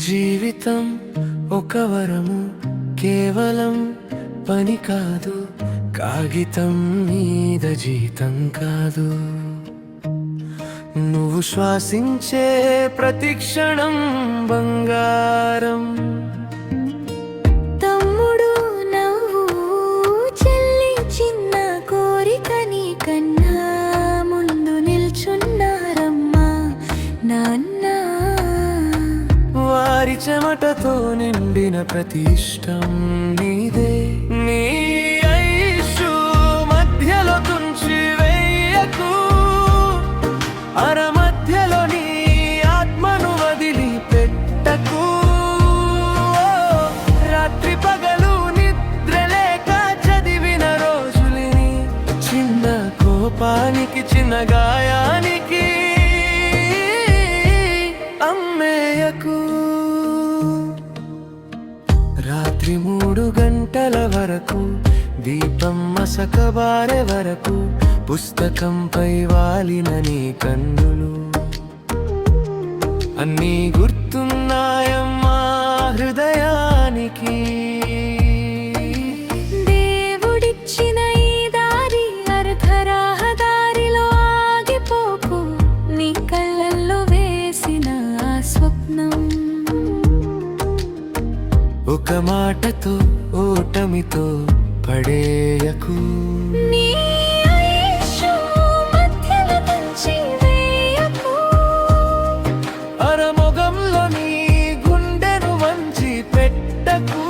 జీవితం ఒక వరము, కేవలం పని కాదు, కాగితం మీద జీతం కాదు. నువ్వు శ్వాసించే ప్రతి క్షణం బంగారం. తమ్ముడు నవ్వు, చెల్లి చిన్న కోరిక నీ కన్నా ముందు నిల్చున్నారమ్మా నాన్న. వారి చెమటతో నిండిన ప్రతి ఇష్టం నీదే. నీ ఐషు మధ్యలో తుంచి వేయకు, అర మధ్యలో నీ ఆత్మను వదిలి పెట్టకు. రాత్రి పగలు నిద్రలేక చదివిన రోజులిని, చిన్న కోపానికి చిన్న గాయానికి అమ్మేయకు. రాత్రి 3 గంటల వరకు, దీపం మసకబారే వరకు, పుస్తకంపై వాలిన నీ కన్నులు అన్నీ గుర్తున్నాయమ్మా హృదయానికి. దేవుడిచ్చిన ఈ దారి అర్ధరహదారిలో ఆగిపోకు, నీ కళ్ళల్లో వేసిన ఆ స్వప్నం. ఒక మాటతో ఓటమితో పడేయకు. నీ ఐషు మధ్యలో తుంచి వేయకు, అరమొగంలో నీ గుండెను వంచి పెట్టకు.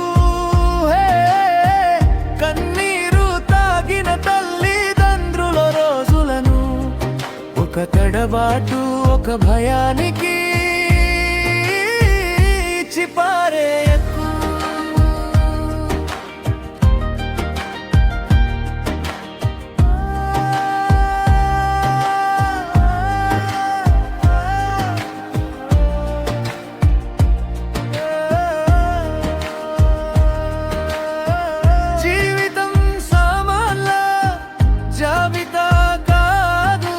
కన్నీరు తాగిన తల్లిదండ్రుల రోజులను, ఒక తడబాటు ఒక భయానికి చిపారేయకు. జీవితం సామాన్ల జాబితా కాదు,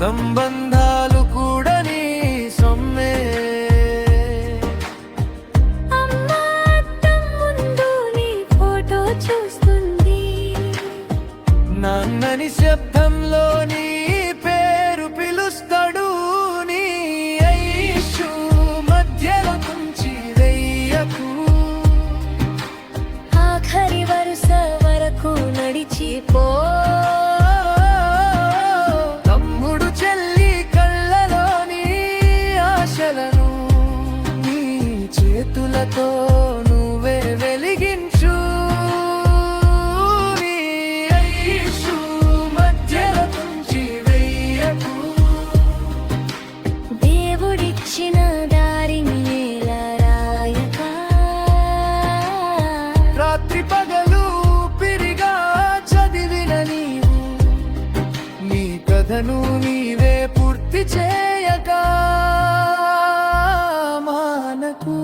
సంబంధాలు కూడా నీ సొమ్మే. అమ్మ అద్దం ముందు నీ ఫోటో చూస్తుంది, నాన్నని శబ్దంలో నీ పేరు పిలుస్తాడు. నీ ఐషు మధ్యలో తుంచి వెయ్యకు, ఆఖరి వరుస వరకు నడిచిపో. తమ్ముడు చెల్లి కళ్ళలోని ఆశలను నీ చేతులతో నువ్వే వెలిగించు. నీ ఐషు మధ్యలో తుంచి వెయ్యకు. దేవుడిచ్చిన దారిని ఎలా రాయక, రాత్రి పగలు పిరిగా చదివిన నీవు, నీ కథను నీవే పూర్తి చేయగా మానకు.